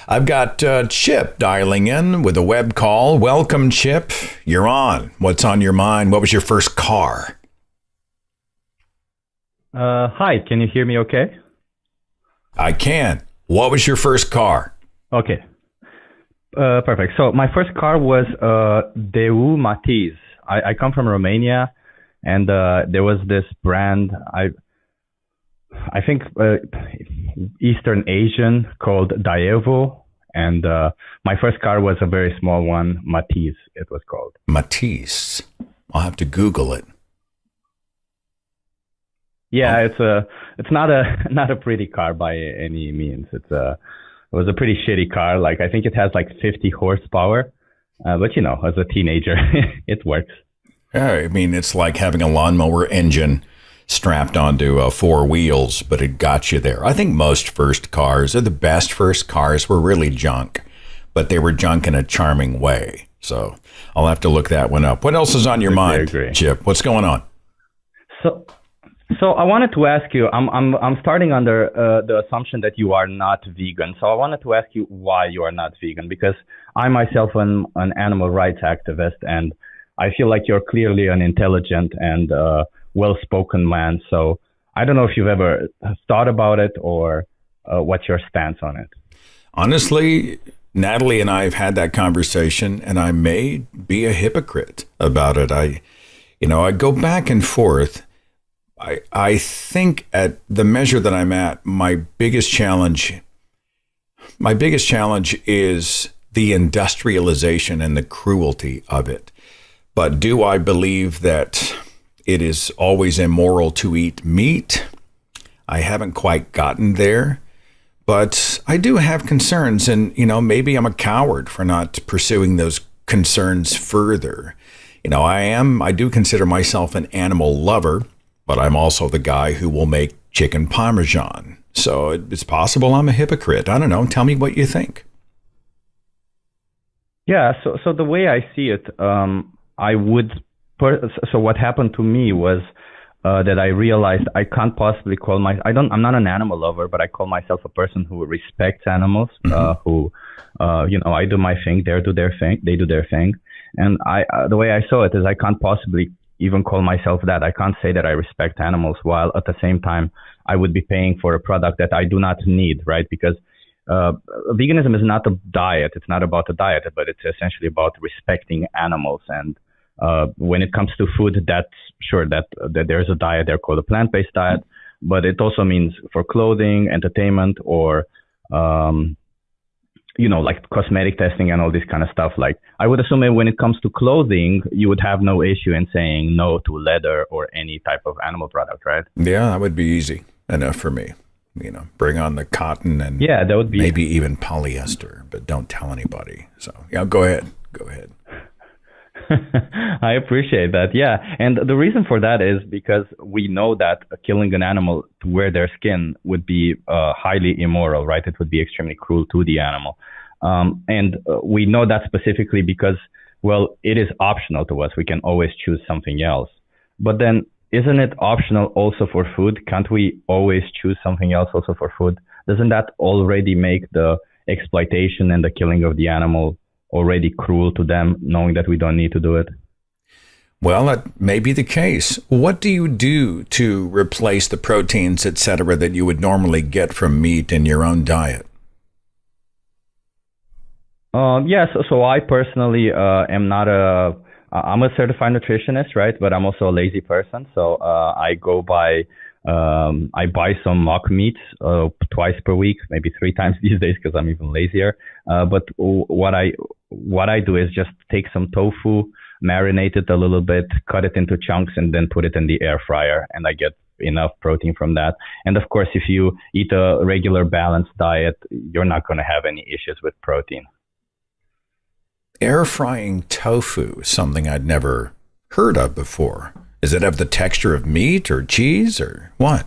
I've got Chip dialing in with a web call. Welcome, Chip. You're on. What's on your mind? What was your first car? Hi, can you hear me okay? I can. What was your first car? Okay, perfect. So my first car was Deu Matiz. I come from Romania, and there was this brand, I think Eastern Asian, called Daewoo, and my first car was a very small one, Matiz it was called. Matisse. I'll have to Google it. Yeah, it's not a pretty car by any means. It was a pretty shitty car. Like, I think it has like 50 horsepower, but as a teenager, it works. Yeah, I mean, it's like having a lawnmower engine strapped onto four wheels, but it got you there. I think most first cars, or the best first cars, were really junk, but they were junk in a charming way. So I'll have to look that one up. What else is on your mind, Chip? What's going on? So I wanted to ask you. I'm starting under the assumption that you are not vegan. So I wanted to ask you why you are not vegan, because I myself am an animal rights activist, and I feel like you're clearly an intelligent and well-spoken man. So I don't know if you've ever thought about it or what's your stance on it. Honestly, Natalie and I have had that conversation, and I may be a hypocrite about it. I go back and forth. I think at the measure that I'm at, my biggest challenge is the industrialization and the cruelty of it. But do I believe that it is always immoral to eat meat? I haven't quite gotten there, but I do have concerns, and maybe I'm a coward for not pursuing those concerns further. I do consider myself an animal lover, but I'm also the guy who will make chicken parmesan. So it's possible I'm a hypocrite. I don't know. Tell me what you think. Yeah. So the way I see it, so what happened to me was that I realized I can't possibly I'm not an animal lover, but I call myself a person who respects animals, I do my thing, they do their thing. And the way I saw it is I can't possibly even call myself that. I can't say that I respect animals while at the same time I would be paying for a product that I do not need, right? Because veganism is not a diet. It's not about a diet, but it's essentially about respecting animals. And when it comes to food, that's sure that there's a diet there called a plant-based diet, but it also means for clothing, entertainment, or like cosmetic testing and all this kind of stuff. Like, I would assume that when it comes to clothing, you would have no issue in saying no to leather or any type of animal product, right? Yeah, that would be easy enough for me. Bring on the cotton and that would be maybe even polyester, but don't tell anybody. So go ahead. I appreciate that. Yeah. And the reason for that is because we know that killing an animal to wear their skin would be highly immoral, right? It would be extremely cruel to the animal. And we know that specifically because, well, it is optional to us. We can always choose something else. But then isn't it optional also for food? Can't we always choose something else also for food? Doesn't that already make the exploitation and the killing of the animal already cruel to them, knowing that we don't need to do it? Well, that may be the case. What do you do to replace the proteins, etc., that you would normally get from meat in your own diet? So I personally am not I'm a certified nutritionist, right? But I'm also a lazy person. So I buy some mock meats twice per week, maybe 3 times these days because I'm even lazier. But what I do is just take some tofu, marinate it a little bit, cut it into chunks, and then put it in the air fryer. And I get enough protein from that. And of course, if you eat a regular balanced diet, you're not going to have any issues with protein. Air frying tofu is something I'd never heard of before. Does it have the texture of meat or cheese or what?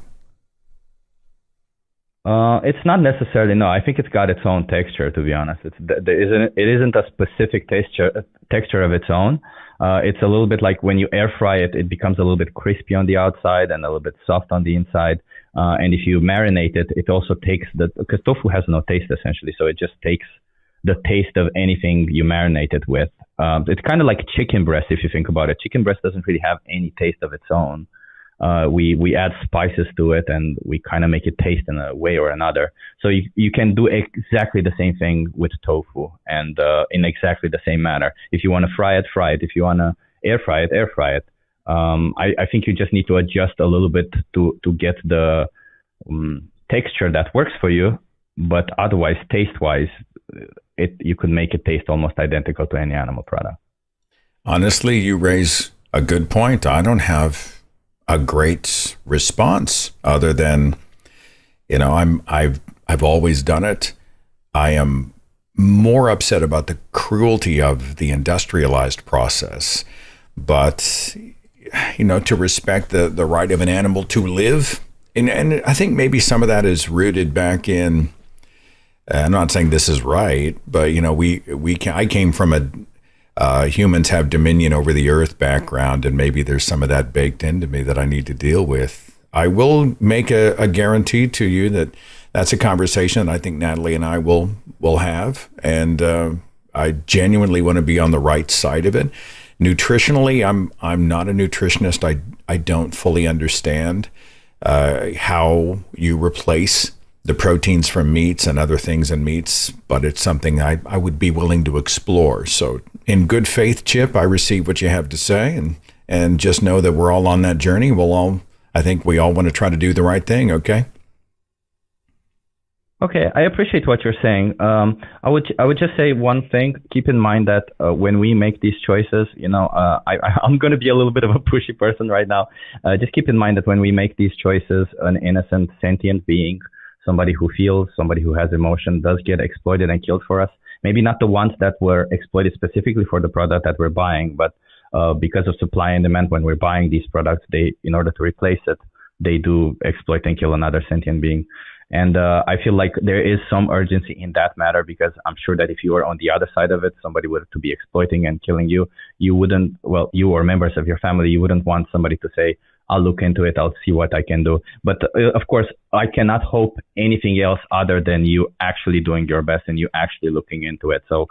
It's not necessarily. No, I think it's got its own texture. To be honest, it isn't a specific texture of its own. It's a little bit like when you air fry it, it becomes a little bit crispy on the outside and a little bit soft on the inside. And if you marinate it, it also takes because tofu has no taste essentially. So it just takes the taste of anything you marinate it with. It's kind of like chicken breast if you think about it. Chicken breast doesn't really have any taste of its own. We add spices to it and we kind of make it taste in a way or another. So you can do exactly the same thing with tofu and in exactly the same manner. If you want to fry it, fry it. If you want to air fry it, air fry it. I think you just need to adjust a little bit to get the texture that works for you. But otherwise, taste-wise, you could make it taste almost identical to any animal product. Honestly, you raise a good point. I don't have a great response other than, I've always done it. I am more upset about the cruelty of the industrialized process, but to respect the right of an animal to live, and I think maybe some of that is rooted back in. I'm not saying this is right, but I came from humans have dominion over the earth background, and maybe there's some of that baked into me that I need to deal with. I will make a guarantee to you that that's a conversation I think Natalie and I will have, and I genuinely want to be on the right side of it. Nutritionally, I'm not a nutritionist. I don't fully understand how you replace the proteins from meats and other things in meats, but it's something I would be willing to explore. So in good faith, Chip, I receive what you have to say, and just know that we're all on that journey. I think we all want to try to do the right thing, okay? Okay, I appreciate what you're saying. I would just say one thing. Keep in mind that when we make these choices, I'm going to be a little bit of a pushy person right now. Just keep in mind that when we make these choices, an innocent sentient being, somebody who feels, somebody who has emotion, does get exploited and killed for us. Maybe not the ones that were exploited specifically for the product that we're buying, but because of supply and demand, when we're buying these products, in order to replace it, they do exploit and kill another sentient being. And I feel like there is some urgency in that matter, because I'm sure that if you were on the other side of it, somebody were to be exploiting and killing you, you or members of your family, you wouldn't want somebody to say, I'll look into it, I'll see what I can do. But of course, I cannot hope anything else other than you actually doing your best and you actually looking into it. So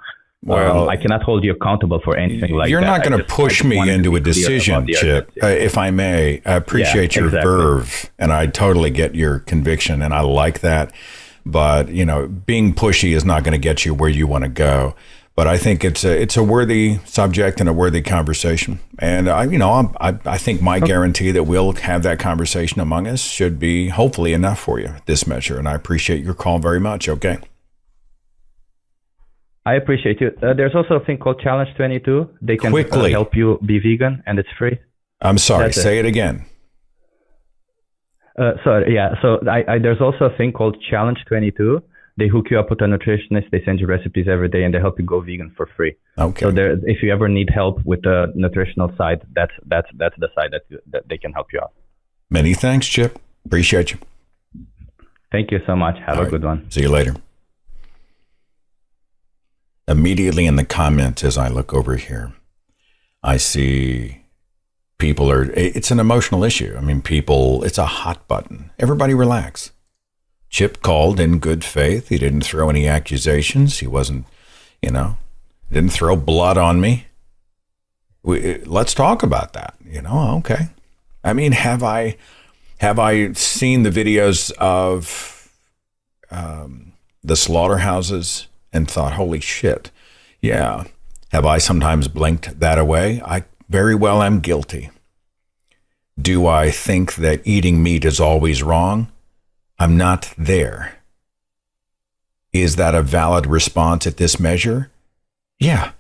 I cannot hold you accountable for anything like that. You're not going to push me into a decision, Chip, if I may. I appreciate your verve, and I totally get your conviction, and I like that. But, being pushy is not going to get you where you want to go. But I think it's a worthy subject and a worthy conversation. And I think my guarantee that we'll have that conversation among us should be hopefully enough for you, this measure. And I appreciate your call very much. Okay. I appreciate you. There's also a thing called Challenge 22. They can help you be vegan, and it's free. I'm sorry. Say it again. Sorry. Yeah. So there's also a thing called Challenge 22. They hook you up with a nutritionist. They send you recipes every day, and they help you go vegan for free. Okay. So if you ever need help with the nutritional side, that's the side that they can help you out. Many thanks, Chip. Appreciate you. Thank you so much. Have a good one. See you later. Immediately in the comments, as I look over here, I see it's an emotional issue. I mean, it's a hot button. Everybody relax. Chip called in good faith. He didn't throw any accusations. He wasn't, didn't throw blood on me. Let's talk about that. Okay. I mean, have I seen the videos of the slaughterhouses and thought, holy shit? Yeah. Have I sometimes blinked that away? I very well am guilty. Do I think that eating meat is always wrong? I'm not there. Is that a valid response at this measure? Yeah.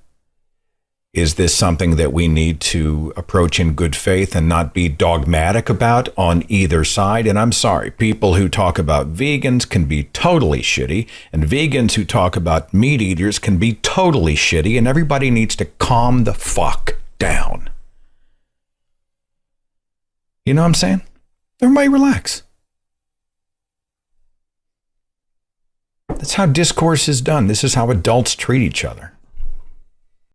Is this something that we need to approach in good faith and not be dogmatic about on either side? And I'm sorry, people who talk about vegans can be totally shitty, and vegans who talk about meat eaters can be totally shitty, and everybody needs to calm the fuck down. You know what I'm saying? Everybody relax. That's how discourse is done. This is how adults treat each other.